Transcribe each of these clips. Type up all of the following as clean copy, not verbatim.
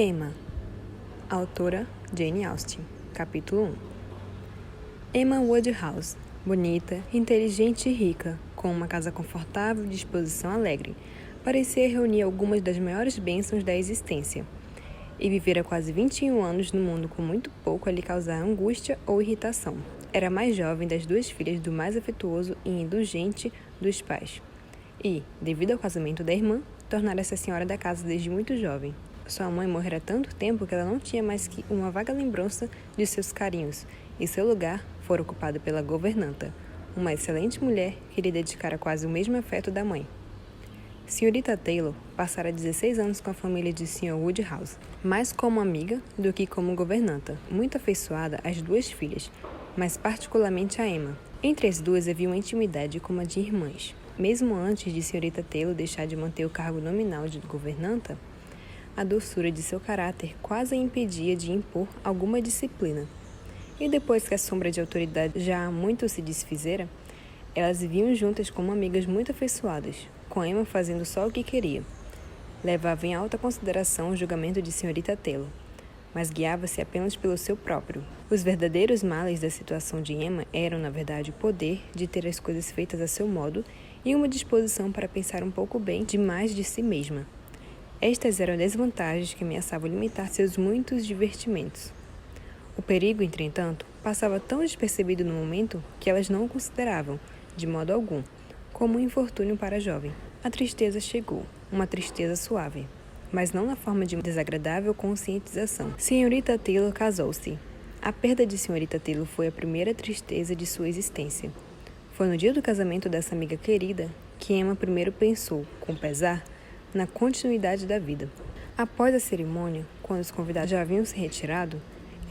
Emma, autora Jane Austen, capítulo 1. Emma Woodhouse, bonita, inteligente e rica, com uma casa confortável e disposição alegre, parecia reunir algumas das maiores bênçãos da existência, e vivera quase 21 anos no mundo com muito pouco a lhe causar angústia ou irritação. Era a mais jovem das duas filhas do mais afetuoso e indulgente dos pais, e, devido ao casamento da irmã, tornara-se a senhora da casa desde muito jovem. Sua mãe morrera há tanto tempo que ela não tinha mais que uma vaga lembrança de seus carinhos, e seu lugar fora ocupado pela governanta, uma excelente mulher que lhe dedicara quase o mesmo afeto da mãe. Senhorita Taylor passara 16 anos com a família de Sr. Woodhouse, mais como amiga do que como governanta, muito afeiçoada às duas filhas, mas particularmente a Emma. Entre as duas havia uma intimidade como a de irmãs. Mesmo antes de Senhorita Taylor deixar de manter o cargo nominal de governanta, a doçura de seu caráter quase a impedia de impor alguma disciplina. E depois que a sombra de autoridade já há muito se desfizera, elas viviam juntas como amigas muito afeiçoadas, com Emma fazendo só o que queria. Levava em alta consideração o julgamento de Senhorita Taylor, mas guiava-se apenas pelo seu próprio. Os verdadeiros males da situação de Emma eram, na verdade, o poder de ter as coisas feitas a seu modo e uma disposição para pensar um pouco bem demais de si mesma. Estas eram desvantagens que ameaçavam limitar seus muitos divertimentos. O perigo, entretanto, passava tão despercebido no momento que elas não o consideravam, de modo algum, como um infortúnio para a jovem. A tristeza chegou, uma tristeza suave, mas não na forma de uma desagradável conscientização. Senhorita Taylor casou-se. A perda de Senhorita Taylor foi a primeira tristeza de sua existência. Foi no dia do casamento dessa amiga querida que Emma primeiro pensou, com pesar, na continuidade da vida. Após a cerimônia, quando os convidados já haviam se retirado,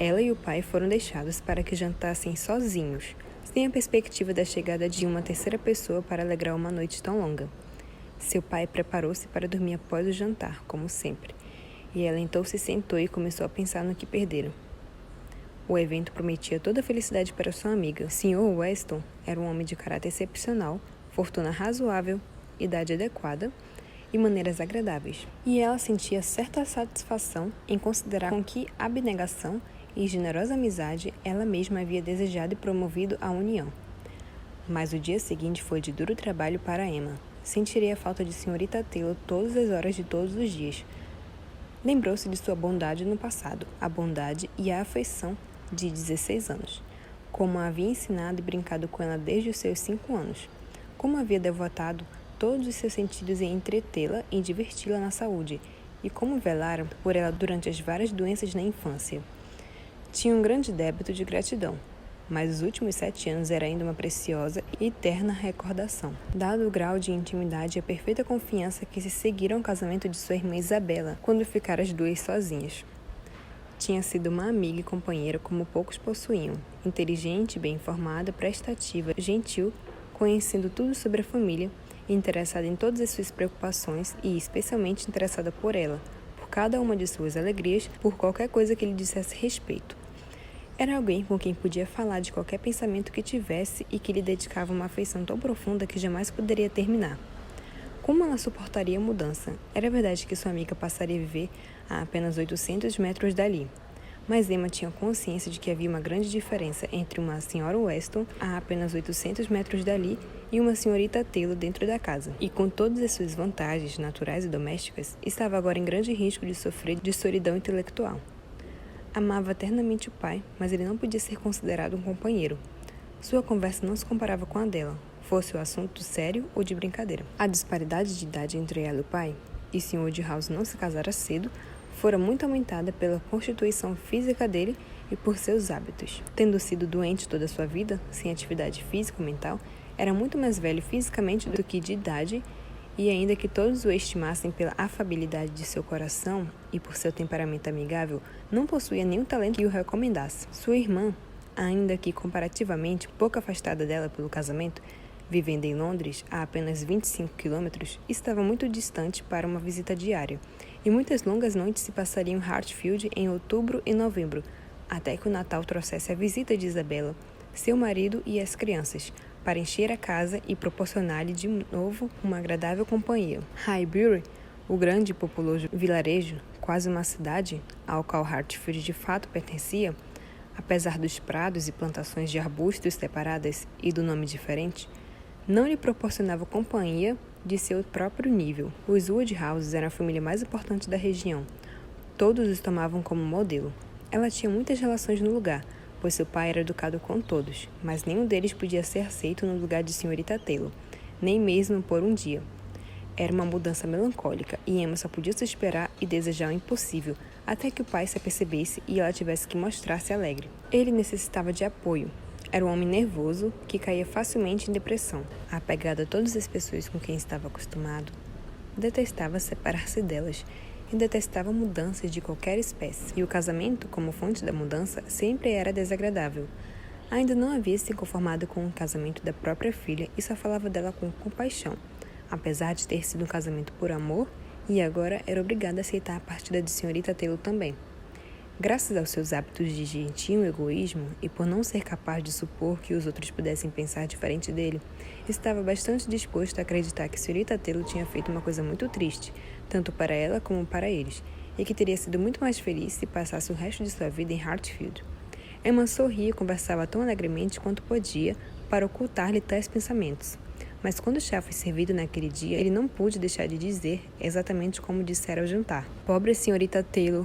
ela e o pai foram deixados para que jantassem sozinhos, sem a perspectiva da chegada de uma terceira pessoa para alegrar uma noite tão longa. Seu pai preparou-se para dormir após o jantar, como sempre, e ela então se sentou e começou a pensar no que perdera. O evento prometia toda a felicidade para sua amiga. Sr. Weston era um homem de caráter excepcional, fortuna razoável, idade adequada e maneiras agradáveis. E ela sentia certa satisfação em considerar com que abnegação e generosa amizade ela mesma havia desejado e promovido a união. Mas o dia seguinte foi de duro trabalho para Emma. Sentiria a falta de Senhorita Taylor todas as horas de todos os dias. Lembrou-se de sua bondade no passado, a bondade e a afeição de 16 anos, como a havia ensinado e brincado com ela desde os seus 5 anos, como havia devotado todos os seus sentidos em entretê-la e diverti-la na saúde, e como velaram por ela durante as várias doenças na infância. Tinha um grande débito de gratidão, mas os últimos 7 anos era ainda uma preciosa e eterna recordação, dado o grau de intimidade e a perfeita confiança que se seguiram ao casamento de sua irmã Isabela, quando ficaram as duas sozinhas. Tinha sido uma amiga e companheira como poucos possuíam, inteligente, bem informada, prestativa, gentil, conhecendo tudo sobre a família, interessada em todas as suas preocupações e especialmente interessada por ela, por cada uma de suas alegrias, por qualquer coisa que lhe dissesse respeito. Era alguém com quem podia falar de qualquer pensamento que tivesse e que lhe dedicava uma afeição tão profunda que jamais poderia terminar. Como ela suportaria a mudança? Era verdade que sua amiga passaria a viver a apenas 800 metros dali, mas Emma tinha consciência de que havia uma grande diferença entre uma senhora Weston a apenas 800 metros dali e uma senhorita Taylor dentro da casa. E com todas as suas vantagens naturais e domésticas, estava agora em grande risco de sofrer de solidão intelectual. Amava eternamente o pai, mas ele não podia ser considerado um companheiro. Sua conversa não se comparava com a dela, fosse o assunto sério ou de brincadeira. A disparidade de idade entre ela e o pai, e Sr. Woodhouse não se casara cedo, fora muito aumentada pela constituição física dele e por seus hábitos. Tendo sido doente toda a sua vida, sem atividade física ou mental, era muito mais velho fisicamente do que de idade, e ainda que todos o estimassem pela afabilidade de seu coração e por seu temperamento amigável, não possuía nenhum talento que o recomendasse. Sua irmã, ainda que comparativamente pouco afastada dela pelo casamento, vivendo em Londres, a apenas 25 quilômetros, estava muito distante para uma visita diária, e muitas longas noites se passariam em Hartfield em outubro e novembro, até que o Natal trouxesse a visita de Isabela, seu marido e as crianças, para encher a casa e proporcionar-lhe de novo uma agradável companhia. Highbury O grande e populoso vilarejo, quase uma cidade, ao qual Hartfield de fato pertencia, apesar dos prados e plantações de arbustos separadas e do nome diferente, não lhe proporcionava companhia de seu próprio nível. Os Woodhouses eram a família mais importante da região. Todos os tomavam como modelo. Ela tinha muitas relações no lugar, pois seu pai era educado com todos, mas nenhum deles podia ser aceito no lugar de senhorita Taylor, nem mesmo por um dia. Era uma mudança melancólica, e Emma só podia se esperar e desejar o impossível, até que o pai se apercebesse e ela tivesse que mostrar-se alegre. Ele necessitava de apoio. Era um homem nervoso que caía facilmente em depressão. Apegado a todas as pessoas com quem estava acostumado, detestava separar-se delas e detestava mudanças de qualquer espécie. E o casamento, como fonte da mudança, sempre era desagradável. Ainda não havia se conformado com o casamento da própria filha e só falava dela com compaixão, apesar de ter sido um casamento por amor, e agora era obrigada a aceitar a partida de senhorita Taylor também. Graças aos seus hábitos de gentil egoísmo e por não ser capaz de supor que os outros pudessem pensar diferente dele, estava bastante disposto a acreditar que senhorita Taylor tinha feito uma coisa muito triste, tanto para ela como para eles, e que teria sido muito mais feliz se passasse o resto de sua vida em Hartfield. Emma sorria e conversava tão alegremente quanto podia para ocultar-lhe tais pensamentos. Mas quando o chá foi servido naquele dia, ele não pôde deixar de dizer exatamente como dissera ao jantar. Pobre senhorita Taylor!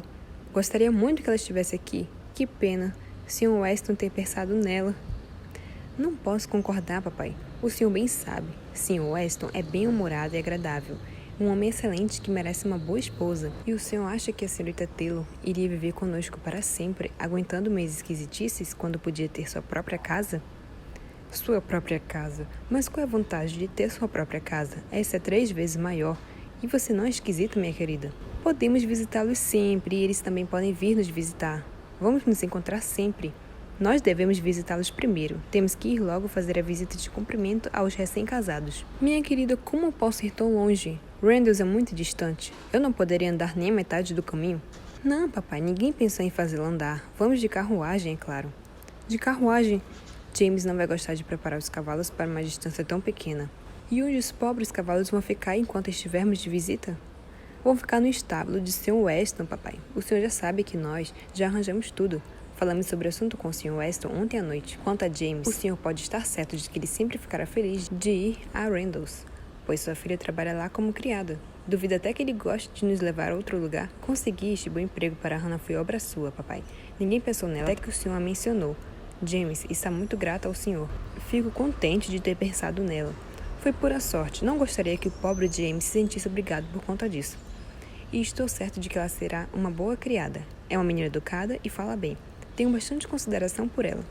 Gostaria muito que ela estivesse aqui. Que pena, Sr. Weston ter pensado nela. Não posso concordar, papai. O senhor bem sabe. Sr. Weston é bem-humorado e agradável. Um homem excelente que merece uma boa esposa. E o senhor acha que a senhorita Taylor iria viver conosco para sempre, aguentando meus esquisitices quando podia ter sua própria casa? Sua própria casa? Mas qual é a vantagem de ter sua própria casa? Essa é 3 vezes maior. E você não é esquisita, minha querida? Podemos visitá-los sempre e eles também podem vir nos visitar. Vamos nos encontrar sempre. Nós devemos visitá-los primeiro. Temos que ir logo fazer a visita de cumprimento aos recém-casados. Minha querida, como eu posso ir tão longe? Randalls é muito distante. Eu não poderia andar nem a metade do caminho? Não, papai, ninguém pensou em fazê-la andar. Vamos de carruagem, é claro. De carruagem? James não vai gostar de preparar os cavalos para uma distância tão pequena. E onde os pobres cavalos vão ficar enquanto estivermos de visita? Vão ficar no estábulo de Sr. Weston, papai. O senhor já sabe que nós já arranjamos tudo. Falamos sobre o assunto com o Sr. Weston ontem à noite. Quanto a James, o senhor pode estar certo de que ele sempre ficará feliz de ir a Randalls, pois sua filha trabalha lá como criada. Duvido até que ele goste de nos levar a outro lugar. Conseguir este bom emprego para Hannah foi obra sua, papai. Ninguém pensou nela até que o senhor a mencionou. James está muito grata ao senhor. Fico contente de ter pensado nela. Foi pura sorte. Não gostaria que o pobre James se sentisse obrigado por conta disso. E estou certo de que ela será uma boa criada. É uma menina educada e fala bem. Tenho bastante consideração por ela.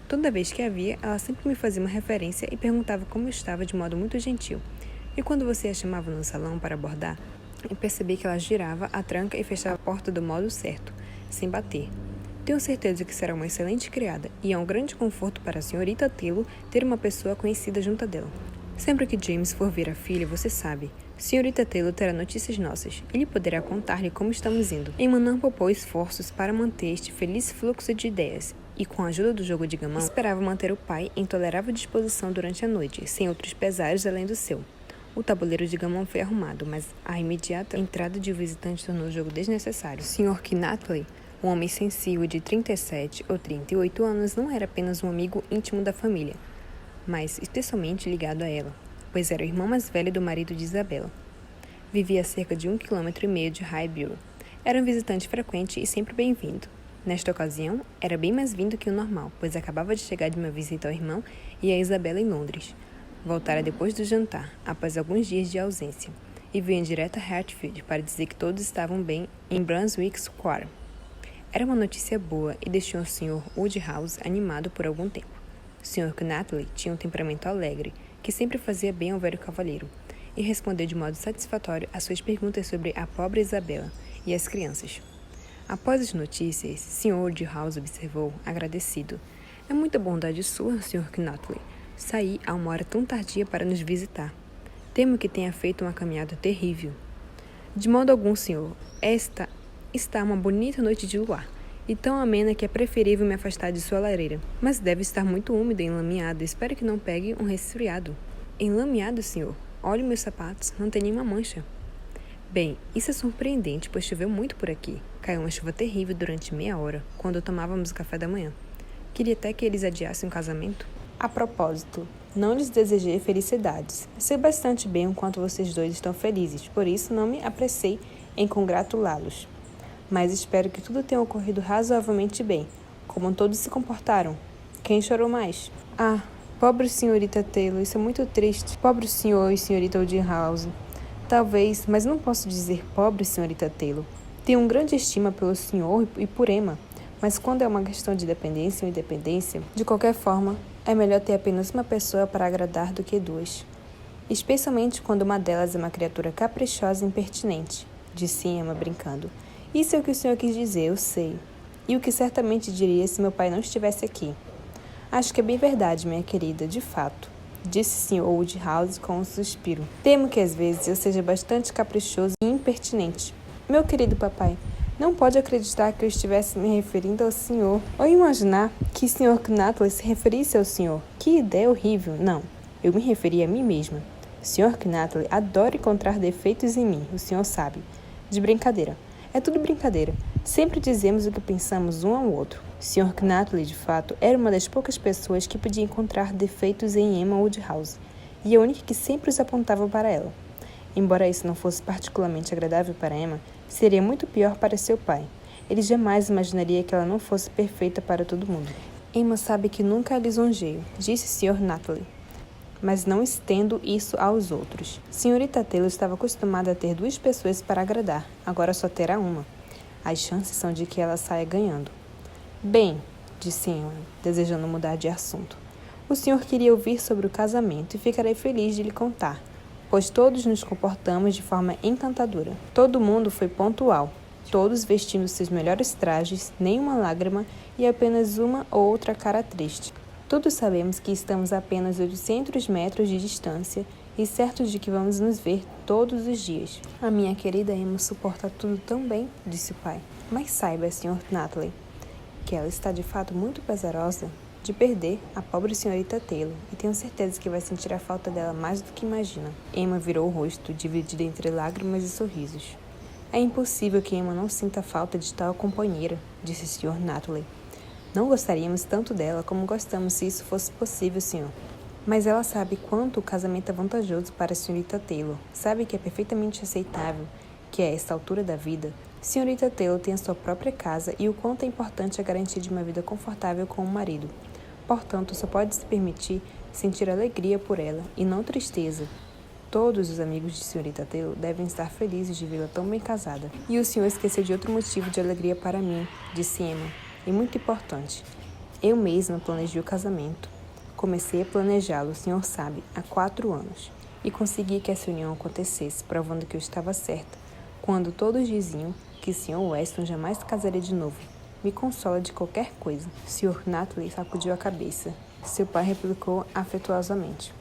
Toda vez que a via, ela sempre me fazia uma referência e perguntava como eu estava de modo muito gentil. E quando você a chamava no salão para abordar, eu percebi que ela girava a tranca e fechava a porta do modo certo, sem bater. Tenho certeza que será uma excelente criada e é um grande conforto para a senhorita Taylor ter uma pessoa conhecida junto dela. Sempre que James for ver a filha, você sabe, senhorita Taylor terá notícias nossas. Ele poderá contar-lhe como estamos indo. Emma não poupou esforços para manter este feliz fluxo de ideias e, com a ajuda do jogo de gamão, esperava manter o pai em tolerável disposição durante a noite, sem outros pesares além do seu. O tabuleiro de gamão foi arrumado, mas a imediata entrada de um visitante tornou o jogo desnecessário. Sr. Knatley, um homem sensível de 37 ou 38 anos, não era apenas um amigo íntimo da família, mas especialmente ligado a ela, pois era o irmão mais velho do marido de Isabella. Vivia a cerca de 1,5 km de Highbury. Era um visitante frequente e sempre bem-vindo. Nesta ocasião, era bem mais vindo que o normal, pois acabava de chegar de uma visita ao irmão e a Isabella em Londres. Voltara depois do jantar, após alguns dias de ausência, e veio em direto a Hartfield para dizer que todos estavam bem em Brunswick Square. Era uma notícia boa e deixou o Sr. Woodhouse animado por algum tempo. O Sr. Knatley tinha um temperamento alegre, que sempre fazia bem ao velho cavalheiro, e respondeu de modo satisfatório às suas perguntas sobre a pobre Isabella e as crianças. Após as notícias, Sr. Woodhouse observou, agradecido: "É muita bondade sua, Sr. Knatley, sair a uma hora tão tardia para nos visitar. Temo que tenha feito uma caminhada terrível." "De modo algum, senhor. Esta está uma bonita noite de luar, e tão amena que é preferível me afastar de sua lareira. Mas deve estar muito úmida e enlameada. Espero que não pegue um resfriado." "Enlameado, senhor? Olhe meus sapatos, não tem nenhuma mancha." Bem, isso é surpreendente, pois choveu muito por aqui. Caiu uma chuva terrível durante meia hora, quando tomávamos o café da manhã. Queria até que eles adiassem o casamento. A propósito, não lhes desejei felicidades. Sei bastante bem o quanto vocês dois estão felizes, por isso não me apressei em congratulá-los. Mas espero que tudo tenha ocorrido razoavelmente bem, como todos se comportaram. Quem chorou mais? Ah, pobre senhorita Taylor, isso é muito triste. Pobre senhor e senhorita Woodhouse. Talvez, mas não posso dizer pobre senhorita Taylor. Tenho grande estima pelo senhor e por Emma, mas quando é uma questão de dependência ou independência, de qualquer forma, é melhor ter apenas uma pessoa para agradar do que duas. Especialmente quando uma delas é uma criatura caprichosa e impertinente, disse Emma brincando. Isso é o que o senhor quis dizer, eu sei. E o que certamente diria se meu pai não estivesse aqui. Acho que é bem verdade, minha querida, de fato, disse o Sr. Woodhouse com um suspiro. Temo que às vezes eu seja bastante caprichoso e impertinente. Meu querido papai, não pode acreditar que eu estivesse me referindo ao senhor, ou imaginar que o Sr. Knatley se referisse ao senhor. Que ideia horrível! Não, eu me referi a mim mesma. O Sr. Knatley adora encontrar defeitos em mim, o senhor sabe. De brincadeira. É tudo brincadeira. Sempre dizemos o que pensamos um ao outro. O Sr. Knatley, de fato, era uma das poucas pessoas que podia encontrar defeitos em Emma Woodhouse, e a única que sempre os apontava para ela. Embora isso não fosse particularmente agradável para Emma, seria muito pior para seu pai. Ele jamais imaginaria que ela não fosse perfeita para todo mundo. Emma sabe que nunca a lisonjeio, disse o Sr. Knatley, mas não estendo isso aos outros. Senhorita Taylor estava acostumada a ter duas pessoas para agradar, agora só terá uma. As chances são de que ela saia ganhando. Bem, disse Emma, desejando mudar de assunto. O senhor queria ouvir sobre o casamento e ficarei feliz de lhe contar, pois todos nos comportamos de forma encantadora. Todo mundo foi pontual, todos vestindo seus melhores trajes, nenhuma lágrima e apenas uma ou outra cara triste. Todos sabemos que estamos a apenas 800 metros de distância e certos de que vamos nos ver todos os dias. A minha querida Emma suporta tudo tão bem, disse o pai. Mas saiba, Sr. Knatley, que ela está de fato muito pesarosa de perder a pobre senhorita Taylor e tenho certeza que vai sentir a falta dela mais do que imagina. Emma virou o rosto, dividido entre lágrimas e sorrisos. É impossível que Emma não sinta falta de tal companheira, disse o Sr. Knatley. Não gostaríamos tanto dela como gostamos se isso fosse possível, senhor. Mas ela sabe quanto o casamento é vantajoso para a senhorita Taylor. Sabe que é perfeitamente aceitável que, a esta altura da vida, a senhorita Taylor tenha sua própria casa e o quanto é importante a garantia de uma vida confortável com o marido. Portanto, só pode se permitir sentir alegria por ela e não tristeza. Todos os amigos de senhorita Taylor devem estar felizes de vê-la tão bem casada. E o senhor esqueceu de outro motivo de alegria para mim, disse Emma. E muito importante. Eu mesma planejei o casamento. Comecei a planejá-lo, o senhor sabe, há 4 anos. E consegui que essa união acontecesse, provando que eu estava certa, quando todos diziam que o Sr. Weston jamais casaria de novo. Me consola de qualquer coisa. O Sr. Knatley sacudiu a cabeça. Seu pai replicou afetuosamente.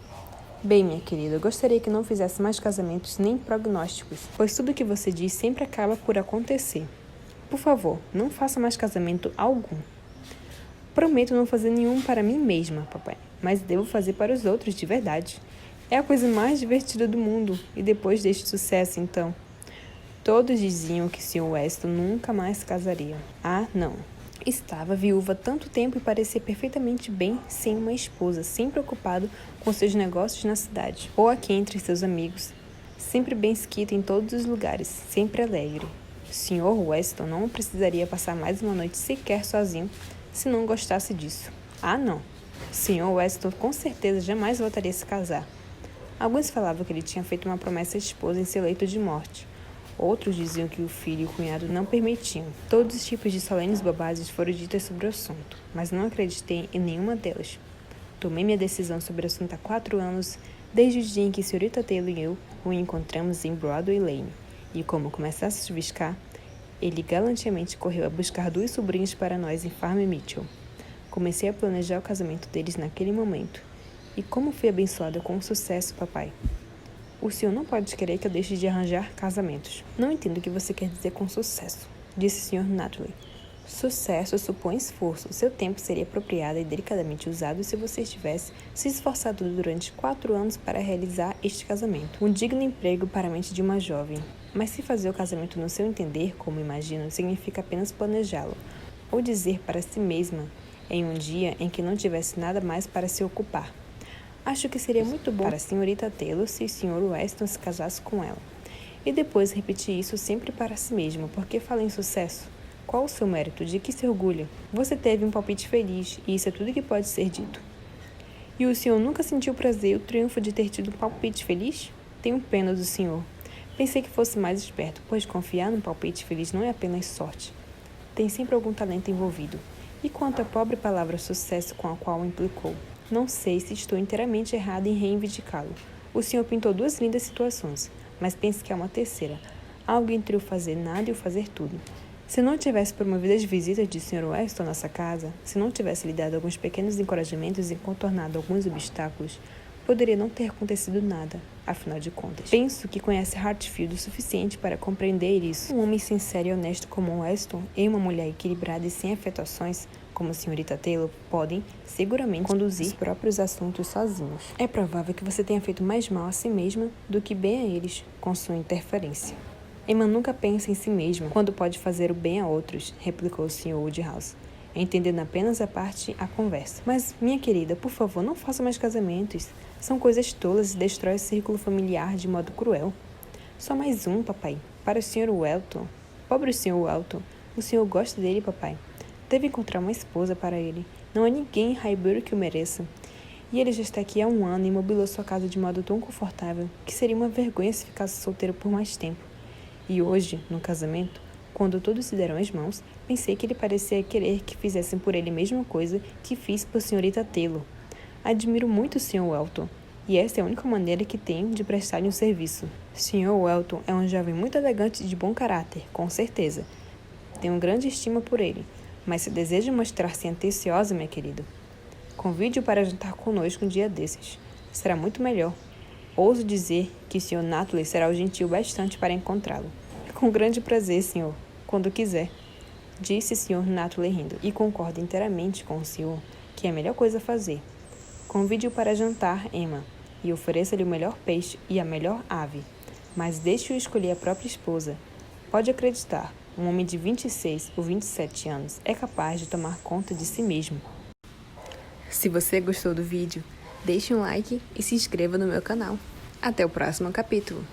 Bem, minha querida, eu gostaria que não fizesse mais casamentos nem prognósticos, pois tudo o que você diz sempre acaba por acontecer. Por favor, não faça mais casamento algum. Prometo não fazer nenhum para mim mesma, papai, mas devo fazer para os outros, de verdade. É a coisa mais divertida do mundo, e depois deste sucesso, então. Todos diziam que o Sr. Weston nunca mais casaria. Ah, não. Estava viúva há tanto tempo e parecia perfeitamente bem sem uma esposa, sempre ocupado com seus negócios na cidade, ou aqui entre seus amigos, sempre bem esquito em todos os lugares, sempre alegre. O Sr. Weston não precisaria passar mais uma noite sequer sozinho se não gostasse disso. Ah, não. O Sr. Weston com certeza jamais voltaria a se casar. Alguns falavam que ele tinha feito uma promessa à esposa em seu leito de morte. Outros diziam que o filho e o cunhado não permitiam. Todos os tipos de solenes bobagens foram ditas sobre o assunto, mas não acreditei em nenhuma delas. Tomei minha decisão sobre o assunto há 4 anos, desde o dia em que a senhorita Taylor e eu o encontramos em Broadway Lane. E como começasse a chuviscar, ele galantemente correu a buscar 2 sobrinhos para nós em Farm Mitchell. Comecei a planejar o casamento deles naquele momento. E como fui abençoada com o sucesso, papai. O senhor não pode querer que eu deixe de arranjar casamentos. Não entendo o que você quer dizer com sucesso, disse o Sr. Knatley. Sucesso supõe esforço. Seu tempo seria apropriado e delicadamente usado se você estivesse se esforçado durante 4 anos para realizar este casamento. Um digno emprego para a mente de uma jovem. Mas se fazer o casamento no seu entender, como imagino, significa apenas planejá-lo, ou dizer para si mesma em um dia em que não tivesse nada mais para se ocupar. Acho que seria muito bom para a senhorita Taylor se o Sr. Weston se casasse com ela. E depois repetir isso sempre para si mesma, porque fala em sucesso. Qual o seu mérito? De que se orgulha? Você teve um palpite feliz, e isso é tudo que pode ser dito. E o senhor nunca sentiu o prazer e o triunfo de ter tido um palpite feliz? Tenho pena do senhor. Pensei que fosse mais esperto, pois confiar num palpite feliz não é apenas sorte. Tem sempre algum talento envolvido. E quanto à pobre palavra sucesso com a qual o implicou? Não sei se estou inteiramente errada em reivindicá-lo. O senhor pintou duas lindas situações, mas pense que há uma terceira. Algo entre o fazer nada e o fazer tudo. Se não tivesse promovido as visitas de Sr. Weston à nossa casa, se não tivesse lhe dado alguns pequenos encorajamentos e contornado alguns obstáculos, poderia não ter acontecido nada, afinal de contas. Penso que conhece Hartfield o suficiente para compreender isso. Um homem sincero e honesto como Weston e uma mulher equilibrada e sem afetações, como a senhorita Taylor, podem, seguramente, conduzir os próprios assuntos sozinhos. É provável que você tenha feito mais mal a si mesma do que bem a eles com sua interferência. Emma nunca pensa em si mesma quando pode fazer o bem a outros, replicou o Sr. Woodhouse, entendendo apenas a conversa. Mas, minha querida, por favor, não faça mais casamentos. São coisas tolas e destrói o círculo familiar de modo cruel. Só mais um, papai. Para o Sr. Welton. Pobre Sr. Welton. O senhor gosta dele, papai. Deve encontrar uma esposa para ele. Não há ninguém em Highbury que o mereça. E ele já está aqui há 1 ano e mobilou sua casa de modo tão confortável que seria uma vergonha se ficasse solteiro por mais tempo. E hoje, no casamento, quando todos se deram as mãos, pensei que ele parecia querer que fizessem por ele a mesma coisa que fiz por senhorita Taylor. Admiro muito o Sr. Welton, e essa é a única maneira que tenho de prestar-lhe um serviço. Sr. Welton é um jovem muito elegante e de bom caráter, com certeza. Tenho grande estima por ele, mas se deseja mostrar-se atenciosa, minha querida, convide-o para jantar conosco um dia desses. Será muito melhor. Ouso dizer que o Sr. Nutley será o gentil bastante para encontrá-lo. Com grande prazer, senhor, quando quiser, disse o Sr. Nutley rindo, e concordo inteiramente com o senhor que é a melhor coisa a fazer. Convide-o para jantar, Emma, e ofereça-lhe o melhor peixe e a melhor ave, mas deixe-o escolher a própria esposa. Pode acreditar, um homem de 26 ou 27 anos é capaz de tomar conta de si mesmo. Se você gostou do vídeo, deixe um like e se inscreva no meu canal. Até o próximo capítulo!